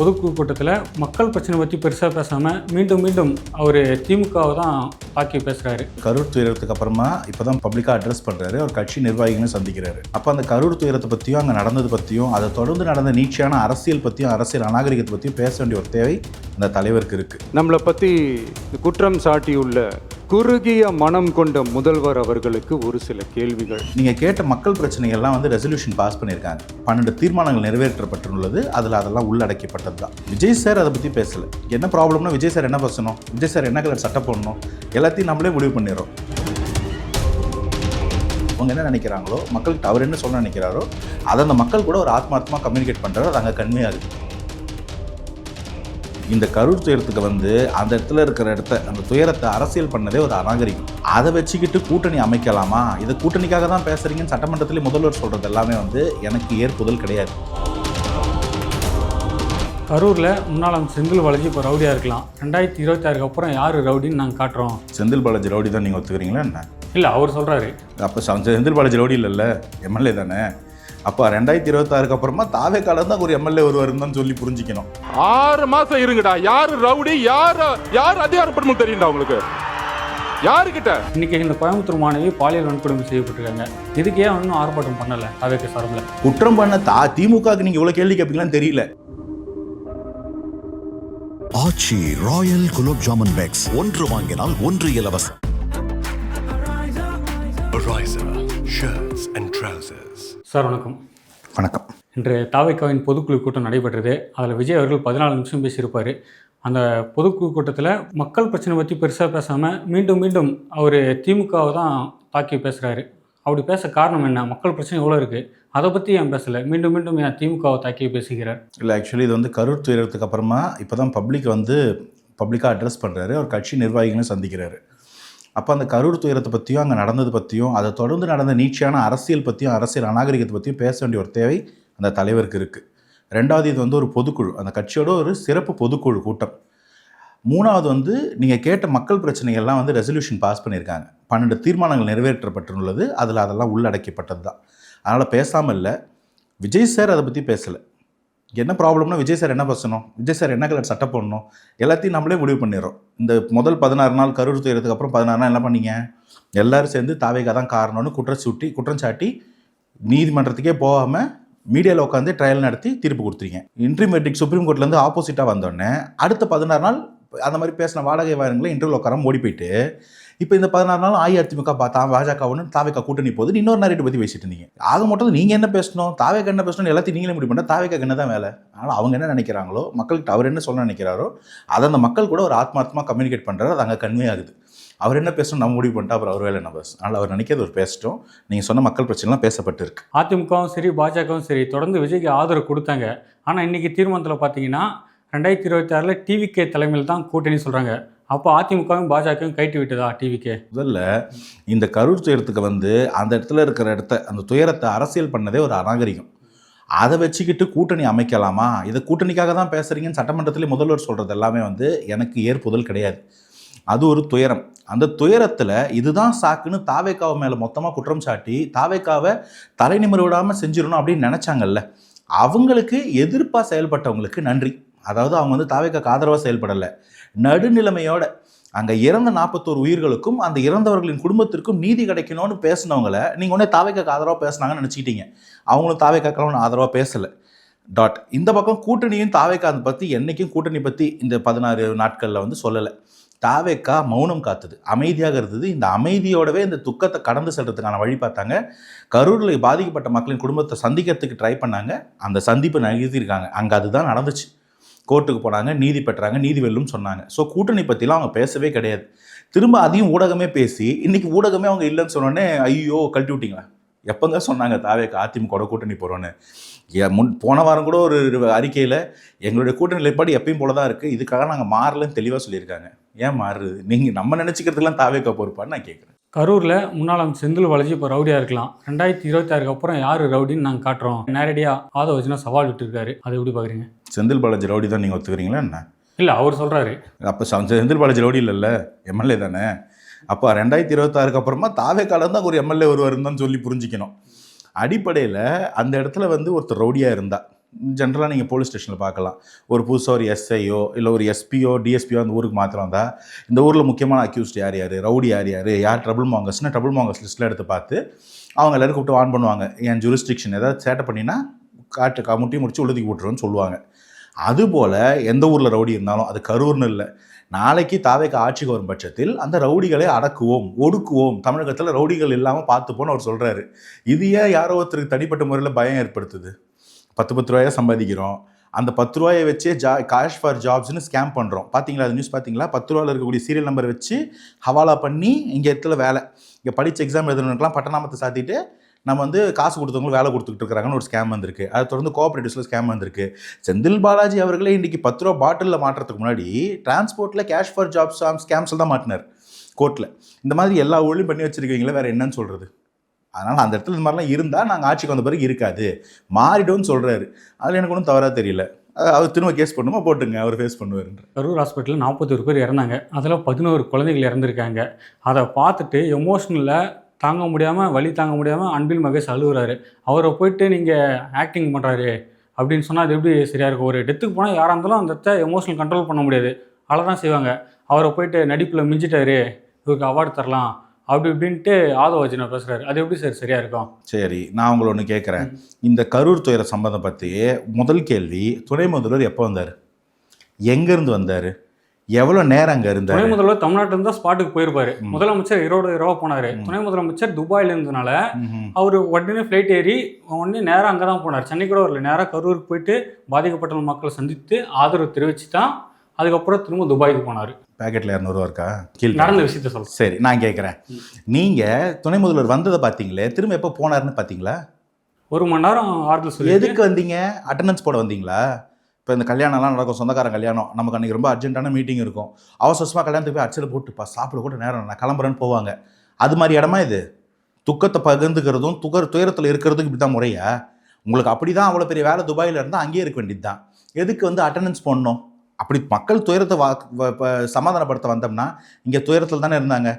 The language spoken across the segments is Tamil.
பொதுக்குழு கூட்டத்தில் மக்கள் பிரச்சனை பற்றி பெருசாக பேசாமல் மீண்டும் மீண்டும் அவர் திமுகவை தான் தாக்கி பேசுகிறாரு. கரூர் துயரத்துக்கு அப்புறமா இப்போ தான் பப்ளிக்காக அட்ரஸ் பண்ணுறாரு. அவர் கட்சி நிர்வாகிகளும் சந்திக்கிறாரு. அப்போ அந்த கரூர் துயரத்தை பற்றியும் அங்கே நடந்தது பற்றியும் அதை தொடர்ந்து நடந்த நீட்சியான அரசியல் பற்றியும் அரசியல் அநாகரிகத்தை பற்றியும் பேச வேண்டிய ஒரு தேவை அந்த தலைவருக்கு இருக்குது. நம்மளை பற்றி குற்றம் சாட்டியுள்ள குறுகிய மனம் கொண்ட முதல்வர் அவர்களுக்கு ஒரு சில கேள்விகள். நீங்கள் கேட்ட மக்கள் பிரச்சனைகள்லாம் வந்து ரெசல்யூஷன் பாஸ் பண்ணியிருக்காங்க. 12 தீர்மானங்கள் நிறைவேற்றப்பட்டுள்ளது. அதில் அதெல்லாம் உள்ளடக்கப்பட்டது தான். விஜய் சார் அதை பற்றி பேசலை. என்ன ப்ராப்ளம்னா விஜய் சார் என்ன பேசணும், விஜய் சார் என்ன கலர் சட்டை போடணும், எல்லாத்தையும் நம்மளே முடிவு பண்ணிடுறோம். அவங்க என்ன நினைக்கிறாங்களோ, மக்கள்கிட்ட அவர் என்ன சொல்ல நினைக்கிறாரோ அதை அந்த மக்கள் கூட ஒரு ஆத்மார்த்தமாக கம்யூனிகேட் பண்ணுறாரு. அது அங்கே கண்மையாகுது. இந்த கரூர் துயரத்துக்கு வந்து அந்த இடத்துல இருக்கிற அந்த துயரத்தை அரசியல் பண்ணதே ஒரு அநாகரிகம். அதை வச்சுக்கிட்டு கூட்டணி அமைக்கலாமா, இதை கூட்டணிக்காக தான் பேசுறீங்கன்னு சட்டமன்றத்திலே முதல்வர் சொல்றது எல்லாமே வந்து எனக்கு ஏற்புதல் கிடையாது. கரூரில் முன்னாள் செந்தில் பாலாஜி இப்போ ரவுடியாக இருக்கலாம். 2026 அப்புறம் யார் ரவுடின்னு நாங்கள் காட்டுறோம். செந்தில் பாலாஜி ரவுடி தான் நீங்கள் ஒத்துக்கிறீங்களா என்ன? இல்லை, அவர் சொல்கிறாரு. அப்போ செந்தில் பாலாஜி ரவுடி இல்லைல்ல, எம்எல்ஏ தானே. அப்போ 2026 அப்புறமா தாவே காலம் தான் ஒரு எம்எல்ஏ வருவாருன்னு தான் சொல்லி புரிஞ்சுக்கணும். 6 மாசம் இருங்கடா. யாரு ரவுடி, யார் அதிகாரப்படணும் தெரியும்டா உங்களுக்கு? யாருக்கிட்ட இன்னைக்கு இந்த கோயம்புத்தூர் மாணவி பாலியல் வன்கொடுமை செய்யப்பட்டிருக்காங்க. இதுக்கே இன்னும் ஆர்ப்பாட்டம் பண்ணலை தாவேக்கு சார்பில். குற்றம் பண்ண திமுகவுக்கு நீங்கள் இவ்வளோ கேள்வி கேட்பீங்களான்னு தெரியல. ஆச்சி ராயல் குலோப் ஜாமுன் பேக்ஸ், ஒன்று வாங்கினால் ஒன்று இலவசம். சார் வணக்கம். வணக்கம். இன்று தாவேக்காவின் பொதுக்குழு கூட்டம் நடைபெற்றது. அதில் விஜய் அவர்கள் 14 நிமிஷம் பேசியிருப்பார். அந்த பொதுக்குழு கூட்டத்தில் மக்கள் பிரச்சனை பற்றி பெருசாக பேசாமல் மீண்டும் மீண்டும் அவர் திமுகவை தான் தாக்கி பேசுகிறாரு. அப்படி பேச காரணம் என்ன? மக்கள் பிரச்சனை எவ்வளோ இருக்குது, அதை பற்றி ஏன் பேசலை? மீண்டும் மீண்டும் ஏன் திமுகவை தாக்கி பேசுகிறார்? இல்லை, ஆக்சுவலி இது வந்து கரூர் துயரத்துக்கு அப்புறமா இப்போ தான் பப்ளிக்காக அட்ரஸ் பண்ணுறாரு. அவர் கட்சி நிர்வாகிகளும் சந்திக்கிறாரு. அப்போ அந்த கரூர் துயரத்தை பற்றியும் அங்கே நடந்தது பற்றியும் அதை தொடர்ந்து நடந்த நீட்சியான அரசியல் பற்றியும் அரசியல் அநாகரிகத்தை பற்றியும் பேச வேண்டிய ஒரு தேவை அந்த தலைவருக்கு இருக்குது. 2வது, இது வந்து ஒரு பொதுக்குழு, அந்த கட்சியோட ஒரு சிறப்பு பொதுக்குழு கூட்டம். 3வது வந்து நீங்கள் கேட்ட மக்கள் பிரச்சனைகள்லாம் வந்து ரெசல்யூஷன் பாஸ் பண்ணியிருக்காங்க. 12 தீர்மானங்கள் நிறைவேற்றப்பட்டுள்ளது. அதில் அதெல்லாம் உள்ளடக்கப்பட்டது தான். அதனால் பேசாமல் இல்லை. விஜய் சார் அதை பற்றி பேசலை. என்ன ப்ராப்ளம்னா விஜய் சார் என்ன பேசணும், விஜய் சார் என்ன கலர் சட்டை போடணும், எல்லாத்தையும் நம்மளே முடிவு பண்ணிடுறோம். இந்த முதல் 16 நாள் கரூர் துயரத்துக்கு அப்புறம் 16 நாள் என்ன பண்ணீங்க? எல்லோரும் சேர்ந்து தாவேக்கா தான் காரணம்னு குற்றம் சாட்டி நீதிமன்றத்துக்கே போகாமல் மீடியாவில் உட்காந்து ட்ரையல் நடத்தி தீர்ப்பு கொடுத்துருங்க. இன்ட்ரிமேட்டிக் சுப்ரீம் கோர்ட்லேருந்து ஆப்போசிட்டாக வந்தோடனே அடுத்த 16 நாள் அந்த மாதிரி பேசின வாடகை வாரங்களை இன்டர்வியூ உட்காரம் ஓடி போயிட்டு இப்போ இந்த 16 நாள் அஇஅதிமுக பாஜக ஒன்று தாவேக்கா கூட்டணி போகுது. இன்னொரு நேரத்தை பற்றி பேசிட்டு இருந்தீங்க. ஆக மொத்தம் நீங்கள் என்ன பேசணும், தாவேக்கா என்ன பேசணும், எல்லாத்தையும் நீங்களே முடிவு பண்ணால் தாவேக்கா என்ன தான் வேலை. அதனால் அவங்க என்ன நினைக்கிறாங்களோ, மக்கள்கிட்ட அவர் என்ன சொல்ல நினைக்கிறாரோ அதை அந்த மக்கள் கூட ஒரு ஆத்மார்த்தமாக கம்யூனிகேட் பண்ணுறாரு. அது அங்கே கன்வே ஆகுது. அவர் என்ன பேசணும் நம்ம முடிவு பண்ணிட்டா அப்புறம் அவர் வேலை என்ன பேசணும். அதனால் அவர் நினைக்கிறது ஒரு பேசிட்டோம். நீங்கள் சொன்ன மக்கள் பிரச்சனைலாம் பேசப்பட்டு இருக்கு. அதிமுகவும் சரி பாஜகவும் சரி தொடர்ந்து விஜய்க்கு ஆதரவு கொடுத்தாங்க. ஆனால் இன்றைக்கி தீர்மானத்தில் பார்த்தீங்கன்னா 2026 டிவிகே தலைமையில் தான் கூட்டணி சொல்கிறாங்க. அப்போ அதிமுகவும் பாஜகவும் கைட்டு விட்டதா டிவிகே? முதல்ல இந்த கரூர் துயரத்துக்கு வந்து அந்த இடத்துல இருக்கிற அந்த துயரத்தை அரசியல் பண்ணதே ஒரு அநாகரிகம். அதை வச்சுக்கிட்டு கூட்டணி அமைக்கலாமா, இதை கூட்டணிக்காக தான் பேசுகிறீங்கன்னு சட்டமன்றத்திலே முதல்வர் சொல்கிறது எல்லாமே வந்து எனக்கு ஏற்புதல் கிடையாது. அது ஒரு துயரம். அந்த துயரத்தில் இதுதான் சாக்குன்னு தாவேக்காவை மேலே மொத்தமாக குற்றம் சாட்டி தாவேக்காவை தலை நிமிர விடாமல் செஞ்சிடணும் அப்படின்னு நினச்சாங்கல்ல, அவங்களுக்கு எதிர்ப்பாக செயல்பட்டவங்களுக்கு நன்றி. அதாவது அவங்க வந்து தாவேக்காக்கு ஆதரவாக செயல்படலை, நடுநிலைமையோட அங்கே இறந்த 41 உயிர்களுக்கும் அந்த இறந்தவர்களின் குடும்பத்திற்கும் நீதி கிடைக்கணும்னு பேசினவங்களை நீங்கள் உடனே தாவேக்காக்கு ஆதரவாக பேசுனாங்கன்னு நினச்சிக்கிட்டீங்க. அவங்களும் தாவேக்காக்கெல்லாம் ஆதரவாக பேசலை. இந்த பக்கம் கூட்டணியும் தாவேக்கா அதை பற்றி என்றைக்கும் கூட்டணி பற்றி இந்த 16 நாட்களில் வந்து சொல்லலை. தாவேக்கா மௌனம் காத்துது, அமைதியாக இருந்தது. இந்த அமைதியோடவே இந்த துக்கத்தை கடந்து செல்றதுக்கான வழி பார்த்தாங்க. கரூரில் பாதிக்கப்பட்ட மக்களின் குடும்பத்தை சந்திக்கிறதுக்கு ட்ரை பண்ணாங்க. அந்த சந்திப்பை நிகழ்த்தியிருக்காங்க. அங்கே அதுதான் நடந்துச்சு. கோர்ட்டுக்கு போனாங்க, நீதி பெற்றாங்க, நீதி வெல்லும் சொன்னாங்க. ஸோ கூட்டணி பற்றிலாம் அவங்க பேசவே கிடையாது. திரும்ப அதையும் ஊடகமே பேசி இன்றைக்கி ஊடகமே அவங்க இல்லைன்னு சொன்னோடனே ஐயோ கழட்டி விட்டிங்களா? எப்போங்க சொன்னாங்க தாவேக்கா அதிமுக கூட்டணி போகிறோன்னு? போன வாரம் கூட ஒரு அறிக்கையில் எங்களுடைய கூட்டணி நிலைப்பாடு எப்பயும் போல தான் இருக்குது, இதுக்காக நாங்கள் மாறலன்னு தெளிவாக சொல்லியிருக்காங்க. ஏன் மாறுது? நீங்கள் நம்ம நினச்சிக்கிறதுலாம் தாவேக்கா பொறுப்பான்னு நான் கேட்குறேன். கரூரில் முன்னாள் செந்தில் பாலாஜி இப்போ ரவுடியாக இருக்கலாம். 2026 அப்புறம் யார் ரவுடின்னு நாங்கள் காட்டுறோம். நேரடியாக ஆதவ வச்சுனா சவால் விட்டுருக்காரு. அதை எப்படி பார்க்குறீங்க? செந்தில் பாலாஜி ரவுடி தான் நீங்கள் ஒத்துக்கிறீங்களா என்ன? இல்லை, அவர் சொல்கிறாரு. அப்போ செந்தில் பாலாஜி ரவுடி இல்லைல்ல, எம்எல்ஏ தானே. அப்போ 2026 அப்புறமா தாவே காலம் தான் ஒரு எம்எல்ஏ வருவாருன்னு தான் சொல்லி புரிஞ்சிக்கணும். அடிப்படையில் அந்த இடத்துல வந்து ஒருத்தர் ரவுடியாக இருந்தால் ஜென்ரலாக நீங்கள் போலீஸ் ஸ்டேஷனில் பார்க்கலாம். ஒரு புதுசாக ஒரு எஸ்ஐயோ இல்லை ஒரு எஸ்பியோ டிஎஸ்பியோ அந்த ஊருக்கு மாத்திரம் வந்தால் இந்த ஊரில் முக்கியமான அக்யூஸ்ட் யார் யார், ரவுடி யார் யார், யார் ட்ரபிள் மாங்கர்ஸ்னு ட்ரபிள் மாங்கர்ஸ் லிஸ்ட்டில் எடுத்து பார்த்து அவங்க எல்லோரும் கூப்பிட்டு வான் பண்ணுவாங்க. என் ஜூரிஸ்டிக்ஷன் ஏதாவது சேட்டை பண்ணினா முட்டி முடிச்சு உள்ளதுக்கு விட்டுருன்னு சொல்லுவாங்க. அதுபோல் எந்த ஊரில் ரவுடி இருந்தாலும் அது கரூர்னு இல்லை, நாளைக்கு தாவேக்கு ஆட்சிக்கு வரும் பட்சத்தில் அந்த ரவுடிகளை அடக்குவோம், ஒடுக்குவோம், தமிழகத்தில் ரவுடிகள் இல்லாமல் பார்த்துப்போன்னு அவர் சொல்கிறாரு. இது ஏன் யாரோ ஒருத்தருக்கு தனிப்பட்ட முறையில் பயம் ஏற்படுத்துது? 10 ரூபாயை சம்பாதிக்கிறோம், அந்த 10 ரூபாயை வச்சே கேஷ் ஃபார் ஜாப்ஸ்னு ஸ்கேம் பண்ணுறோம். பார்த்தீங்களா அது நியூஸ் பார்த்தீங்களா? 10 ரூபாயில் இருக்கக்கூடிய சீரியல் நம்பர் வச்சு ஹவாலா பண்ணி இங்கே இடத்துல வேலை, இங்கே படித்த எக்ஸாம் எழுதுனதுக்கெலாம் பட்டநாமத்தை சாத்திட்டு நம்ம வந்து காசு கொடுத்தவங்களும் வேலை கொடுத்துக்கிட்டு இருக்கிறாங்கன்னு ஒரு ஸ்கேம் வந்திருக்கு. அதை தொடர்ந்து கோஆப்ரேட்டிவ்ஸில் ஸ்கேம் வந்திருக்கு. செந்தில் பாலாஜி அவர்களே இன்றைக்கி 10 ரூபா பாட்டிலில் மாட்டுறதுக்கு முன்னாடி டிரான்ஸ்போர்ட்டில் கேஷ் ஃபார் ஜாப்ஸ் ஸ்கேம்ஸில் தான் மாட்டினார் கோர்ட்டில். இந்த மாதிரி எல்லா ஊழலையும் பண்ணி வச்சுருக்கீங்களே, வேறு என்னன்னு சொல்கிறது? அதனால் அந்த இடத்துல இந்த மாதிரிலாம் இருந்தால் நாங்கள் ஆட்சிக்கு வந்த பிறகு இருக்காது, மாறிடும்னு சொல்கிறாரு. அதில் எனக்கு ஒன்றும் தவறாக தெரியல. அவர் திரும்ப கேஸ் பண்ணுமா போட்டுங்க, அவர் ஃபேஸ் பண்ணுவார். கரூர் ஹாஸ்பிட்டலில் 41 பேர் இறந்தாங்க, அதில் 11 குழந்தைகள் இறந்துருக்காங்க. அதை பார்த்துட்டு எமோஷ்னலில் தாங்க முடியாமல், வலி தாங்க முடியாமல் அன்பில் மகேஷ் அழுகுறாரு. அவரை போயிட்டு நீங்கள் ஆக்டிங் பண்ணுறாரு அப்படின்னு சொன்னால் அது எப்படி சரியாக இருக்கும்? ஒரு டெத்துக்கு போனால் யாராக இருந்தாலும் அந்த இடத்த எமோஷனல் கண்ட்ரோல் பண்ண முடியாது, அவ்வளோதான் செய்வாங்க. அவரை போயிட்டு நடிப்பில் மிஞ்சிட்டாரு, இவருக்கு அவார்டு தரலாம் அப்படி இப்படின்ட்டு ஆதவர்ஜுனா பேசுகிறாரு. அது எப்படி சார் சரியாக இருக்கும்? சரி, நான் உங்களை ஒன்று கேட்குறேன். இந்த கரூர் துயர சம்பந்தம் பற்றி முதல் கேள்வி, துணை முதல்வர் எப்போ வந்தார், எங்கேருந்து வந்தார், எவ்வளோ நேரம் அங்கே இருந்தார்? துணை முதல்வர் தமிழ்நாட்டில் இருந்தால் ஸ்பாட்டுக்கு போயிருப்பாரு. முதலமைச்சர் 20 ரூபா போனார். துணை முதலமைச்சர் துபாயில் இருந்ததுனால அவர் உடனே ஃப்ளைட் ஏறி உடனே நேராக அங்கே தான் போனார். சென்னை கூட வரல, நேராக கரூருக்கு போயிட்டு பாதிக்கப்பட்ட மக்களை சந்தித்து ஆதரவு தெரிவித்து தான் அதுக்கப்புறம் திரும்ப துபாய்க்கு போனார். பேக்கெட்டில் 200 ரூபா இருக்கா? கீழே நடந்த விஷயத்த சொல்லுங்கள். சரி, நான் கேட்குறேன், நீங்கள் துணை முதல்வர் வந்ததை பார்த்தீங்களே, திரும்ப எப்போ போனார்னு பார்த்தீங்களா? 1 மணி நேரம் ஆறுதல் சொல்லி. எதுக்கு வந்தீங்க? அட்டண்டன்ஸ் போட வந்தீங்களா? இப்போ இந்த கல்யாணம்லாம் நடக்கும், சொந்தக்காரன் கல்யாணம், நமக்கு அன்றைக்கி ரொம்ப அர்ஜென்ட்டான மீட்டிங் இருக்கும், அவசரமாக கல்யாணத்துக்கு போய் அச்சல் போட்டுப்பா சாப்பிட கூட நேரம் நான் கிளம்புறேன்னு போவாங்க. அது மாதிரி இடமா இது? துக்கத்தை பகிர்ந்துக்கிறதும் துயரத்தில் இருக்கிறதுக்கு இப்படி தான் முறையா? உங்களுக்கு அப்படி தான் அவ்வளோ பெரிய வேலை துபாயில் இருந்தால் அங்கேயே இருக்க வேண்டியது தான். எதுக்கு வந்து அட்டண்டன்ஸ் போடணும்? அப்படி மக்கள் துயரத்தை சமாதானப்படுத்த வந்தோம்னா இங்கே துயரத்தில் தானே இருந்தாங்க.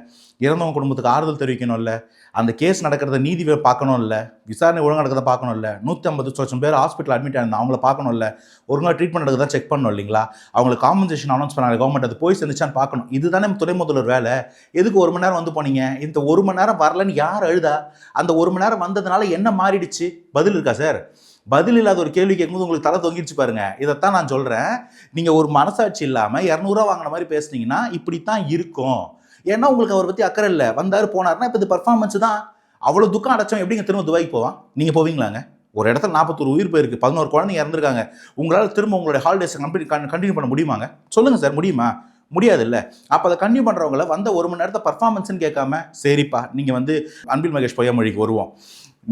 இறந்தவங்க குடும்பத்துக்கு ஆறுதல் தெரிவிக்கணும்ல, அந்த கேஸ் நடக்கிறத நீதி பார்க்கணும்ல, விசாரணை ஒழுங்காக நடக்கிறத பார்க்கணும்ல, 150 பேர் ஹாஸ்பிட்டல் அட்மிட் ஆயிருந்தா அவங்கள பார்க்கணும்ல, ஒழுங்காக ட்ரீட்மெண்ட் நடக்கிறதா செக் பண்ணணும் இல்லைங்களா? அவங்களுக்கு காம்பன்சேஷன் அனௌன்ஸ் பண்ணாங்க கவர்மெண்ட், அது போய் சேர்ந்துச்சான்னு பார்க்கணும். இதுதானே துணை முதல்வர் வேலை. எதுக்கு 1 மணி நேரம் வந்து போனீங்க? இந்த 1 மணி நேரம் வரலன்னு யார் அழுதா? அந்த 1 மணி நேரம் வந்ததுனால என்ன மாறிடுச்சு? பதில் இருக்கா சார்? பதில் இல்லாத ஒரு கேள்வி கேட்கும்போது உங்களுக்கு தலை தொங்கிடுச்சு பாருங்க. இதைத்தான் நான் சொல்கிறேன். நீங்கள் ஒரு மனசாட்சி இல்லாமல் 200 ரூபா வாங்கின மாதிரி பேசுனீங்கன்னா இப்படித்தான் இருக்கும். ஏன்னா உங்களுக்கு அவரை பற்றி அக்கறை இல்லை. வந்தார் போனார்னா இப்போ இது பர்ஃபார்மன்ஸ் தான். அவ்வளோ துக்கம் அடைச்சோம் எப்படிங்க திரும்ப துபாய்க்கு போவான்? நீங்கள் போவீங்களாங்க? ஒரு இடத்துல 41 உயிர் போயிருக்கு, 11 குழந்தைங்க இறந்துருக்காங்க. உங்களால் திரும்ப உங்களுடைய ஹாலிடேஸை கண்டினியூ பண்ண முடியுமாங்க? சொல்லுங்கள் சார், முடியுமா? முடியாது இல்லை. அப்போ அதை கண்டினியூ பண்ணுறவங்கள வந்த 1 மணி நேரத்தை பர்ஃபார்மன்ஸ்ன்னு கேட்காம, சரிப்பா நீங்கள் வந்து அன்பில் மகேஷ் பொய்யாமொழிக்கு வருவோம்,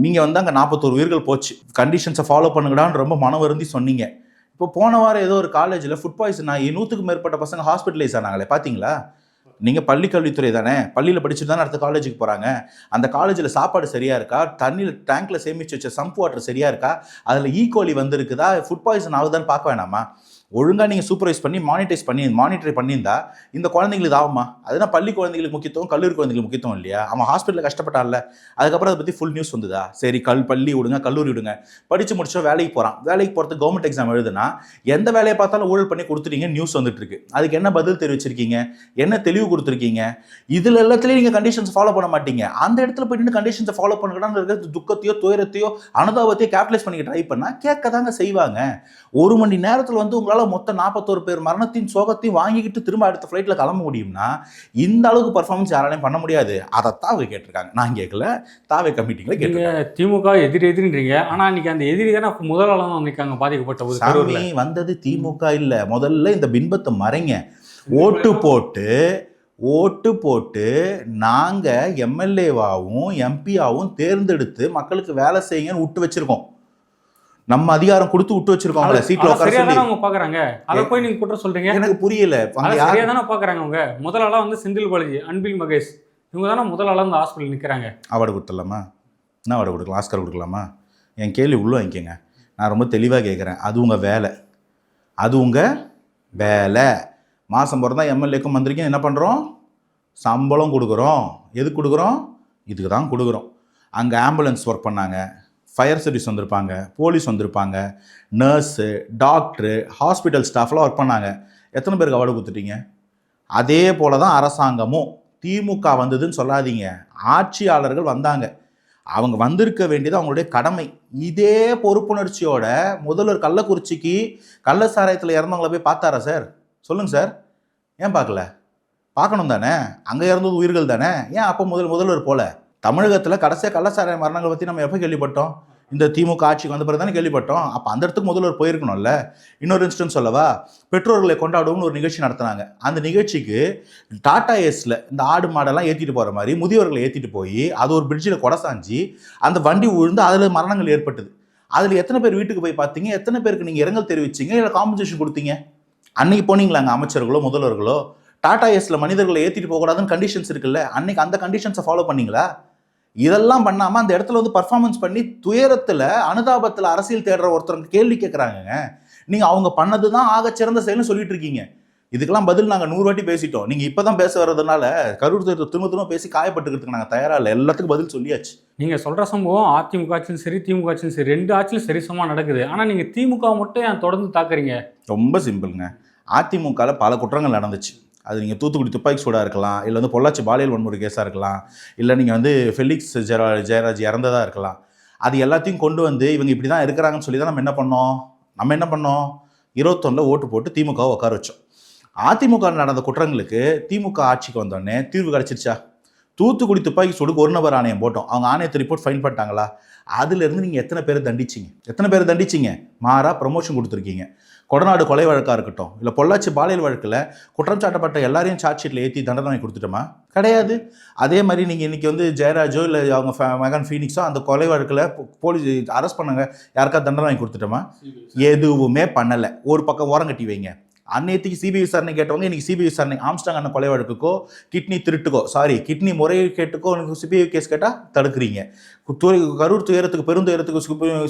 நீங்கள் வந்து அங்கே 41 உயிர்கள் போச்சு, கண்டிஷன்ஸை ஃபாலோ பண்ணுங்கடான்னு ரொம்ப மன வருந்தி சொன்னீங்க. இப்போ போன வாரம் ஏதோ ஒரு காலேஜில் ஃபுட் பாய்சன் ஆகி 100க்கும் மேற்பட்ட பசங்க ஹாஸ்பிட்டலைஸ் ஆனாங்களே, பார்த்தீங்களா? நீங்கள் பள்ளிக்கல்வித்துறை தானே, பள்ளியில் படிச்சுட்டு தானே அடுத்த காலேஜுக்கு போகிறாங்க. அந்த காலேஜில் சாப்பாடு சரியாக இருக்கா? தண்ணியில் டேங்க்கில் சேமித்து வச்ச சம்ப் வாட்டர் சரியாக இருக்கா? அதில் ஈகோலி வந்துருக்குதா? ஃபுட் பாய்சன் ஆகுதான்னு பார்க்க வேணாமா? ஒழுங்காக நீங்கள் சூப்பர்வைஸ் பண்ணி மானிட்டர் பண்ணியிருந்தா இந்த குழந்தைங்களுக்கு ஆகுமா? அதுதான் பள்ளி குழந்தைங்களுக்கு முக்கியத்துவம், கல்லூரி குழந்தைங்களுக்கு முக்கியத்துவம் இல்லையா? அவன் ஹாஸ்பிட்டலில் கஷ்டப்பட்டான்ல, அதுக்கப்புறம் அதை பற்றி ஃபுல் நியூஸ் வந்துதா? சரி, பள்ளி விடுங்க, கல்லூரி விடுங்க, படித்து முடிச்சா வேலைக்கு போகிறான், வேலைக்கு போகிறதுக்கு கவர்மெண்ட் எக்ஸாம் எழுதுனா எந்த வேலையை பார்த்தாலும் ஊழல் பண்ணி கொடுத்துட்டீங்க, நியூஸ் வந்துட்டு இருக்கு. அதுக்கு என்ன பதில் தெரிவிச்சிருக்கீங்க? என்ன தெளிவு கொடுத்துருக்கீங்க? இதில் எல்லாத்துலேயும் நீங்கள் கண்டிஷன்ஸ் ஃபாலோ பண்ண மாட்டீங்க. அந்த இடத்துல போயிட்டு கண்டிஷன்ஸை ஃபாலோ பண்ணுறதுன்னு இருக்கிறது துக்கத்தையோ துயரத்தையோ அனுதாபத்தையோ கேபிட்டலைஸ் பண்ணிக்க ட்ரை பண்ணால் கேட்க தாங்க செய்வாங்க. 1 மணி நேரத்தில் வந்து உங்களால் மொத்தம் 41 பேர் மரணத்தின் சோகத்தையும் வாங்கிக்கிட்டு திரும்ப அடுத்த ஃப்ளைட்டில் கிளம்ப முடியும்னா இந்த அளவுக்கு பர்ஃபார்மன்ஸ் யாராலையும் பண்ண முடியாது. அதைத்தான் அவங்க கேட்டிருக்காங்க, நான் கேட்கல. தாவே கமிட்டிங்கில் கேட்டிருக்காங்க. திமுக எதிரின்றீங்க, ஆனால் இன்னைக்கு அந்த எதிரி தானே முதல் ஆளாக நிற்காங்க பாதிக்கப்பட்ட ஒரு சாமி. வந்தது திமுக இல்லை, முதல்ல இந்த பின்பத்தை மறைங்க. ஓட்டு போட்டு நாங்கள் எம்எல்ஏவாகவும் எம்பியாவும் தேர்ந்தெடுத்து மக்களுக்கு வேலை செய்யுங்கன்னு விட்டு வச்சிருக்கோம். நம்ம அதிகாரம் கொடுத்து விட்டு வச்சிருக்கோம். சீட்ல உட்கார சொல்லி அவங்க பாக்குறாங்க. அதை போய் நீங்க குற்றம் சொல்றீங்க. எனக்கு புரியல. சரியா தானே பாக்குறாங்க. அவங்க முதல் ஆளா வந்து செந்தில் பாலாஜி, அன்பில் மகேஷ், இவங்க தானே முதல் ஆளா இந்த ஹாஸ்பிட்டல் நிற்கிறாங்க. அவார்டு கொடுத்துடலாமா? என்ன அவார்டு கொடுக்கலாம்? ஆஸ்கர் கொடுக்கலாமா? என் கேள்வி உள்ள வாங்கிக்கங்க. நான் ரொம்ப தெளிவாக கேட்குறேன். அது உங்கள் வேலை. மாதம் பிறந்தா எம்எல்ஏக்கும் மந்திரிக்கும் என்ன பண்ணுறோம்? சம்பளம் கொடுக்குறோம். எதுக்கு கொடுக்குறோம்? இதுக்கு தான் கொடுக்குறோம். அங்கே ஆம்புலன்ஸ் ஒர்க் பண்ணாங்க, ஃபயர் சர்வீஸ் வந்திருப்பாங்க, போலீஸ் வந்திருப்பாங்க, நர்ஸு, டாக்டரு, ஹாஸ்பிட்டல் ஸ்டாஃப்லாம் ஒர்க் பண்ணாங்க. எத்தனை பேருக்கு அவார்டு கொடுத்துட்டீங்க? அதே போல தான் அரசாங்கமும். திமுக வந்ததுன்னு சொல்லாதீங்க, ஆட்சியாளர்கள் வந்தாங்க. அவங்க வந்திருக்க வேண்டியது அவங்களுடைய கடமை. இதே பொறுப்புணர்ச்சியோட முதல்வர் கள்ளக்குறிச்சிக்கு கள்ள சாராயத்தில் இறந்தவங்கள போய் பார்த்தாரா சார்? சொல்லுங்கள் சார், ஏன் பார்க்கல? பார்க்கணும் தானே, அங்கே இறந்தது உயிர்கள் தானே. ஏன் அப்போ முதல்வர் போல? தமிழகத்தில் கடைசியாக கள்ளச்சாராய மரணங்களை பற்றி நம்ம எப்போ கேள்விப்பட்டோம்? இந்த திமுக ஆட்சிக்கு வந்த பிறகு தானே கேள்விப்பட்டோம். அப்போ அந்த இடத்துக்கு முதல்வர் போயிருக்கணும்ல. இன்னொரு இன்ஸ்டன்ஸ் சொல்லவா, பெற்றோர்களை கொண்டாடுவோம்னு ஒரு நிகழ்ச்சி நடத்துனாங்க. அந்த நிகழ்ச்சிக்கு டாடா ஏஸில் இந்த ஆடு மாடெல்லாம் ஏற்றிட்டு போகிற மாதிரி முதியவர்களை ஏற்றிட்டு போய் அது ஒரு பிரிட்ஜில் கொடசாஞ்சி அந்த வண்டி விழுந்து அதில் மரணங்கள் ஏற்பட்டது. அதில் எத்தனை பேர் வீட்டுக்கு போய் பார்த்தீங்க? எத்தனை பேருக்கு நீங்கள் இரங்கல் தெரிவிச்சிங்க, இல்லை காம்பன்சேஷன் கொடுத்தீங்க? அன்னைக்கு போனீங்களா அங்கே அமைச்சர்களோ முதல்வர்களோ? டாடா ஏஸில் மனிதர்களை ஏற்றிட்டு போகக்கூடாதுன்னு கண்டிஷன்ஸ் இருக்குல்ல, அன்னைக்கு அந்த கண்டிஷன்ஸை ஃபாலோ பண்ணீங்களா? இதெல்லாம் பண்ணாமல் அந்த இடத்துல வந்து பர்ஃபார்மன்ஸ் பண்ணி துயரத்தில் அனுதாபத்தில் அரசியல் தேடுற ஒருத்தருக்கு கேள்வி கேட்குறாங்க. நீங்கள் அவங்க பண்ணது தான் ஆக சிறந்த செயல்னு சொல்லிட்டு இருக்கீங்க. இதுக்கெல்லாம் பதில் நாங்கள் 100 வாட்டி பேசிட்டோம். நீங்கள் இப்போ தான் பேச வர்றதுனால கரூர் திரும்ப பேசி காயப்பட்டுக்கிறதுக்கு நாங்கள் தயாராக இல்லை. எல்லாத்துக்கும் பதில் சொல்லியாச்சு. நீங்கள் சொல்கிற சம்பவம் அதிமுக ஆட்சியும் சரி திமுக ஆட்சியும் சரி 2 ஆட்சியும் சரிசமாக நடக்குது. ஆனால் நீங்கள் திமுக மட்டும் ஏன் தொடர்ந்து தாக்குறீங்க? ரொம்ப சிம்பிளுங்க. அதிமுகவில் பல குற்றங்கள் நடந்துச்சு. அது நீங்கள் தூத்துக்குடி துப்பாக்கி சூடாக இருக்கலாம், இல்லை வந்து பொள்ளாச்சி பாலியல் வன்முறை கேஸாக இருக்கலாம், இல்லை நீங்கள் வந்து ஃபெலிக்ஸ் ஜெயராஜ் இறந்ததாக இருக்கலாம். அது எல்லாத்தையும் கொண்டு வந்து இவங்க இப்படி தான் இருக்கிறாங்கன்னு சொல்லி தான் நம்ம என்ன பண்ணோம் 21 ஓட்டு போட்டு திமுகவை உட்கார வச்சோம். அதிமுக நடந்த குற்றங்களுக்கு திமுக ஆட்சிக்கு வந்தோடனே தீர்வு கிடச்சிருச்சா? தூத்துக்குடி துப்பாக்கி சூடுக்கு ஒரு நபர் ஆணையம் போட்டோம். அவங்க ஆணையத்தை ரிப்போர்ட் ஃபைன் பண்ணிட்டாங்களா? அதுலேருந்து நீங்கள் எத்தனை பேர் தண்டிச்சிங்க? மாறா ப்ரமோஷன் கொடுத்துருக்கீங்க. கொடநாடு கொலை வழக்காக இருக்கட்டும், இல்லை பொள்ளாச்சி பாலியல் வழக்கில் குற்றம் சாட்டப்பட்ட எல்லாரையும் சார்ஜ் ஷீட்டில் ஏற்றி தண்டனை கொடுத்துட்டோமா? கிடையாது. அதே மாதிரி நீங்கள் இன்றைக்கி வந்து ஜெயராஜோ இல்லை அவங்க மகன் ஃபீனிக்ஸோ அந்த கொலை வழக்கில் போலீஸ் அரெஸ்ட் பண்ணாங்க, யாருக்கா தண்டனை வாங்கி கொடுத்துட்டோமா? எதுவுமே பண்ணலை. ஒரு பக்கம் ஓரம் கட்டி வைங்க. அன்னையத்துக்கு சிபிஐ விசாரணை கேட்டவங்க இன்னைக்கு சிபிஐ விசாரணை ஆம்ஸ்டாங் அண்ணன் கொலை வழக்குக்கோ கிட்னி முறைகேட்டுக்கோ சிபிஐ கேஸ் கேட்டால் தடுக்கிறீங்க. கரூர் துயரத்துக்கு பெருந்துயரத்துக்கு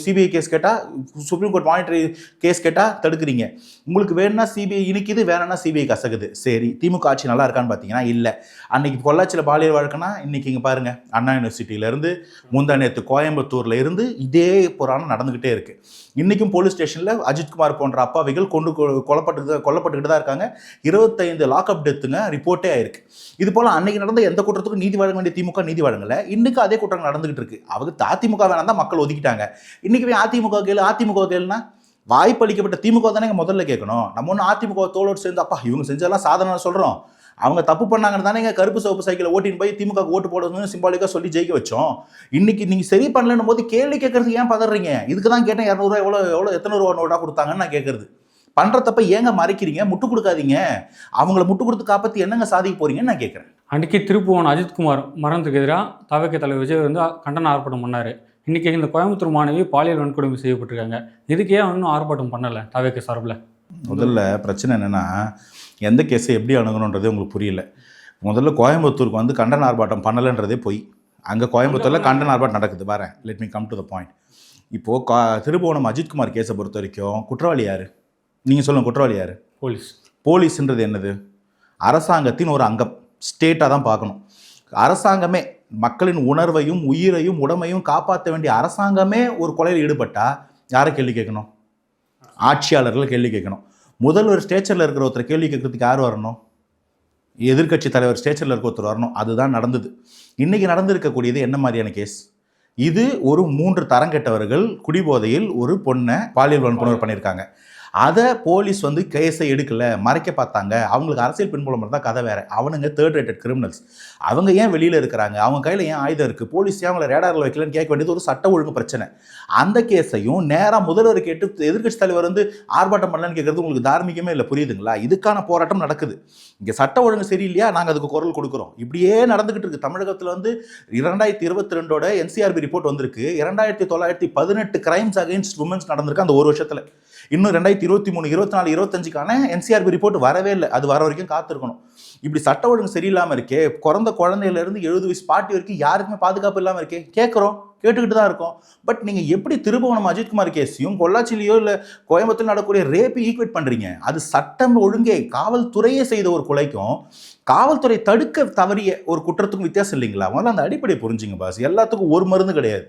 சிபிஐ கேஸ் கேட்டால் சுப்ரீம் கோர்ட் மானிட்டரி கேஸ் கேட்டால் தடுக்கிறீங்க. உங்களுக்கு வேணும்னா சிபிஐ இனிக்குது, வேணும்னா சிபிஐ கசகுது. சரி, திமுக ஆட்சி நல்லா இருக்கான்னு பார்த்தீங்கன்னா இல்லை. அன்னைக்கு பொள்ளாச்சியில் பாலியல் வழக்குனா இன்னைக்கு இங்கே பாருங்கள், அண்ணா யூனிவர்சிட்டியிலேருந்து முந்தானேத்து கோயம்புத்தூரில் இருந்து இதே புராணம் நடந்துக்கிட்டே இருக்குது. இன்றைக்கும் போலீஸ் ஸ்டேஷனில் அஜித்குமார் போன்ற அப்பாவிகள் கொல்லப்பட்டுக்கிட்டு தான் இருக்காங்க. 25 லாக்அப் டெத்துங்க ரிப்போர்ட்டே ஆயிருக்கு. இது போல் அன்னைக்கு நடந்த எந்த குற்றத்துக்கும் நீதி வழங்க வேண்டிய திமுக நீதி வழங்கலை. இன்னைக்கு அதே குற்றம் நடந்துகிட்டு இருக்கு. அவங்க அதிமுக வேணாம் தான் மக்கள் ஒதுக்கிட்டாங்க. இன்னைக்கு அதிமுக கேளுனா வாய்ப்பளிக்கப்பட்ட திமுக தானே முதல்ல கேட்கணும். நம்ம ஒன்று அதிமுக தோளோடு சேர்ந்து அப்பா இவங்க செஞ்சதெல்லாம் சாதனை சொல்கிறோம், அவங்க தப்பு பண்ணாங்கன்னு தானே கருப்பு சிவப்பு சைக்கிளை ஓட்டின்னு போய் திமுக ஓட்டு போடணும்னு சிம்பாலிக்காக சொல்லி ஜெயிக்க வச்சோம். இன்னைக்கு நீங்கள் சரி பண்ணலன்னும் போது கேள்வி கேட்கறதுக்கு ஏன் பதறீங்க? இதுக்கு தான் கேட்டேன் 200 எவ்வளோ எத்தனை ரூபா நோட்டாக கொடுத்தாங்கன்னு நான் கேட்கறது. பண்ணுற தப்ப ஏங்க மறைக்கிறீங்க? முட்டு கொடுக்காதீங்க. அவங்கள முட்டு கொடுத்து காப்பாற்றி என்னங்க சாதிக்க போறீங்கன்னு நான் கேட்குறேன். அன்றைக்கி திருப்புவன் அஜித்குமார் மரணத்துக்கு எதிராக தவிக தலைவர் விஜய் வந்து கண்டன ஆர்ப்பாட்டம் பண்ணார். இன்றைக்கி இந்த கோயம்புத்தூர் மாணவி பாலியல் வன்கொடுமை செய்யப்பட்டிருக்காங்க. இதுக்கு ஏன் இன்னும் ஆர்ப்பாட்டம் பண்ணலை தவிக சார்பில்? முதல்ல பிரச்சனை என்னென்னா, எந்த கேஸை எப்படி அணுகணுன்றதே உங்களுக்கு புரியல. முதல்ல கோயம்புத்தூருக்கு வந்து கண்டன ஆர்ப்பாட்டம் பண்ணலைன்றதே போய் அங்கே கோயம்புத்தூரில் கண்டன ஆர்ப்பாட்டம் நடக்குது. வரேன், let me come to the point. இப்போது திருப்புவனம் அஜித்குமார் கேஸை பொறுத்த வரைக்கும் குற்றவாளி யார்? நீங்கள் சொல்லுங்கள், குற்றவாளி யார்? போலீஸ்ன்றது என்னது? அரசாங்கத்தின் ஒரு அங்கம். ஸ்டேட்டாக தான் பார்க்கணும். அரசாங்கமே மக்களின் உணர்வையும் உயிரையும் உடமையும் காப்பாற்ற வேண்டிய அரசாங்கமே ஒரு கொலையில் ஈடுபட்டால் யாரை கேள்வி கேட்கணும்? ஆட்சியாளர்கள் கேள்வி கேட்கணும். முதல்வர் ஸ்டேச்சரில் இருக்கிற ஒருத்தர் கேள்வி கேட்கறதுக்கு யார் வரணும்? எதிர்க்கட்சி தலைவர் ஸ்டேச்சரில் இருக்க ஒருத்தர் வரணும். அதுதான் நடந்தது. இன்றைக்கி நடந்திருக்கக்கூடியது என்ன மாதிரியான கேஸ்? இது ஒரு 3 தரங்கெட்டவர்கள் குடிபோதையில் ஒரு பொண்ணை பாலியல் வன்கொடுமை பண்ணியிருக்காங்க. அதை போலீஸ் வந்து கேஸை எடுக்கலை, மறைக்க பார்த்தாங்க. அவங்களுக்கு அரசியல் பின்புலம் இருந்தால் கதை வேறு. அவனுங்க 3rd ரேட்டட் கிரிமினல்ஸ். அவங்க ஏன் வெளியில் இருக்கிறாங்க? அவங்க கையில் ஏன் ஆயுதம் இருக்குது? போலீஸ் ஏன் அவங்களை ரேடாரில் வைக்கலன்னு கேட்க வேண்டியது ஒரு சட்ட ஒழுங்கு பிரச்சனை. அந்த கேஸையும் நேராக முதல்வர் கேட்டு எதிர்க்கட்சி தலைவர் வந்து ஆர்ப்பாட்டம் பண்ணலன்னு கேட்குறது உங்களுக்கு தார்மீகமே இல்லை. புரியுதுங்களா? இதுக்கான போராட்டம் நடக்குது. இங்கே சட்ட ஒழுங்கு சரியில்லையா, நாங்கள் அதுக்கு குரல் கொடுக்குறோம். இப்படியே நடந்துகிட்டு இருக்குது. தமிழகத்தில் வந்து 2022ஓட NCRB ரிப்போர்ட் வந்திருக்கு. 2918 கிரைம்ஸ் அகெயின்ஸ்ட் உமன்ஸ் நடந்திருக்கு அந்த ஒரு வருஷத்தில். இன்னும் 2023, 24, 25க்கான NCRB ரிப்போர்ட் வரவே இல்லை. அது வர வரைக்கும் காத்திருக்கணும். இப்படி சட்ட ஒழுங்கு சரியில்லாமல் இருக்கே, குழந்தையிலேருந்து 70 வயசு பாட்டி வரைக்கும் யாருக்குமே பாதுகாப்பு இல்லாமல் இருக்கே. கேட்குறோம், கேட்டுக்கிட்டு தான் இருக்கோம். பட் நீங்கள் எப்படி திருபுவனம் அஜித்குமார் கேஸையும் பொள்ளாச்சியிலையோ இல்லை கோயம்புத்தூர் நடக்கக்கூடிய ரேப்பை ஈக்குவேட் பண்ணுறீங்க? அது சட்டம் ஒழுங்கே காவல்துறையே செய்த ஒரு கொலைக்கும் காவல்துறை தடுக்க தவறிய ஒரு குற்றத்துக்கும் வித்தியாசம் இல்லைங்களா? முதல்ல அந்த அடிப்படையை புரிஞ்சுங்க பாஸ். எல்லாத்துக்கும் ஒரு மருந்து கிடையாது.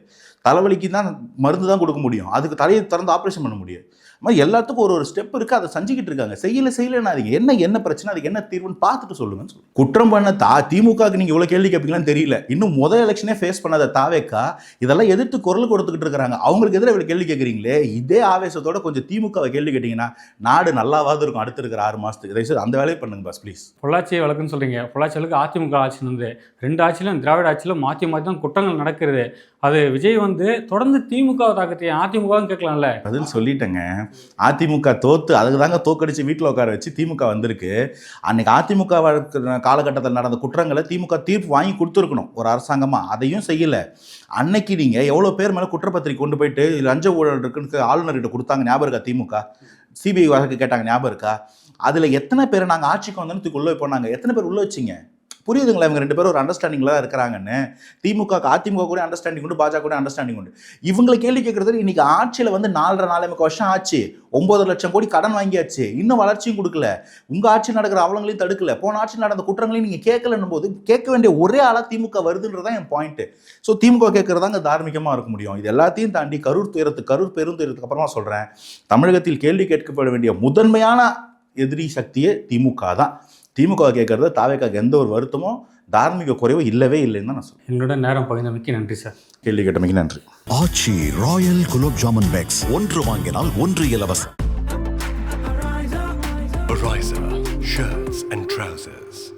தலைவலிக்கு தான் மருந்து தான் கொடுக்க முடியும், அதுக்கு தலையை திறந்து ஆப்ரேஷன் பண்ண முடியும். மாதிரி எல்லாத்துக்கும் ஒரு ஸ்டெப் இருக்குது, அதை செஞ்சுக்கிட்டு இருக்காங்க. செய்யலைன்னா அதுக்கு என்ன பிரச்சனை, அதுக்கு என்ன தீர்வுன்னு பார்த்துட்டு சொல்லுங்கன்னு சொல்லு. குற்றம் பண்ண திமுகவுக்கு நீங்கள் இவ்வளோ கேள்வி கேட்பீங்களான்னு தெரியல. இன்னும் முதல் எலெக்ஷனே ஃபேஸ் பண்ணாத தாவேக்கா இதெல்லாம் எதிர்த்து குரல் கொடுத்துக்கிட்டு இருக்கிறாங்க. அவங்களுக்கு எதிராக இவ்வளோ கேள்வி கேட்குறீங்களே, இதே ஆவேசத்தோட கொஞ்சம் திமுகவை கேள்வி கேட்டிங்கன்னா நாடு நல்லாவாது இருக்கும் அடுத்து இருக்கிற 6 மாதத்துக்கு. தயவுசெய்து அந்த வேலையை பண்ணுங்க பாஸ் ப்ளீஸ். பொள்ளாச்சி வழக்குன்னு சொல்கிறீங்க. பொள்ளாச்சி வழக்கு அதிமுக ஆட்சி வந்து 2 ஆட்சியிலும் திராவிட ஆட்சியிலும் மாற்றி தான் குற்றங்கள் நடக்கிறது. அது விஜய் வந்து தொடர்ந்து திமுகவை தாக்கத்தை அதிமுகன்னு கேட்கலாம்ல. பதில் சொல்லிட்டேங்க. அதிமுக தோத்து அதுக்கு தாங்க தோக்கடிச்சு வீட்டில் உட்கார வச்சு திமுக வந்திருக்கு. அன்னைக்கு அதிமுக காலகட்டத்தில் நடந்த குற்றங்களை திமுக தீர்ப்பு வாங்கி கொடுத்துருக்கணும் ஒரு அரசாங்கமாக, அதையும் செய்யலை. அன்னைக்கு நீங்கள் எவ்வளோ பேர் மேலே குற்றப்பத்திரிக்கை கொண்டு போயிட்டு லஞ்ச ஊழல் இருக்குன்னு ஆளுநர்கிட்ட கொடுத்தாங்க, ஞாபகம் இருக்கா? திமுக சிபிஐ வழக்கு கேட்டாங்க, ஞாபகம் இருக்கா? அதில் எத்தனை பேர் நாங்கள் ஆட்சிக்கு வந்தோன்னு தூக்கி உள்ளே போனாங்க? எத்தனை பேர் உள்ளே வச்சிங்க? புரியுதுங்களா? இவங்க 2 பேரும் ஒரு அண்டர்ஸ்டாண்டிங்கில் தான் இருக்கிறாங்கன்னு. திமுக அதிமுக கூட அண்டர்ஸ்டாண்டிங் உண்டு, பாஜக கூட அண்டர்ஸ்டாண்டிங் உண்டு. இவங்களை கேள்வி கேட்கறது இன்னைக்கு ஆட்சியில் வந்து 4.5 வருஷம் ஆச்சு, 9 லட்சம் கோடி கடன் வாங்கியாச்சு, இன்னும் வளர்ச்சியும் கொடுக்கல. உங்கள் ஆட்சி நடக்கிற அவலங்களையும் தடுக்கல, போன ஆட்சியில் நடந்த குற்றங்களையும் நீங்கள் கேட்கலன்னும் போது கேட்க வேண்டிய ஒரே ஆளாக திமுக வருதுன்றதான் என் பாயிண்ட்டு. ஸோ திமுக கேட்கறதாங்க தார்மீகமாக இருக்க முடியும். இது எல்லாத்தையும் தாண்டி கரூர் பெருந்துயரத்துக்கு அப்புறமா சொல்கிறேன், தமிழகத்தில் கேள்வி கேட்கப்பட வேண்டிய முதன்மையான எதிரி சக்தியே திமுக தான். திமுக கேட்கறது தாவேக்காக்கு எந்த ஒரு வருத்தமோ தார்மீக குறைவோ இல்லவே இல்லைன்னு தான் நான் சொல்றேன். என்னோட நேரம் பகிர்ந்தமைக்கு நன்றி சார். கேள்வி கேட்டமைக்கு நன்றி. ஆச்சி ராயல் குலோப் ஜாமன் பேக்ஸ், 1 வாங்கினால் 1 இலவசம். Ariza shirts and trousers.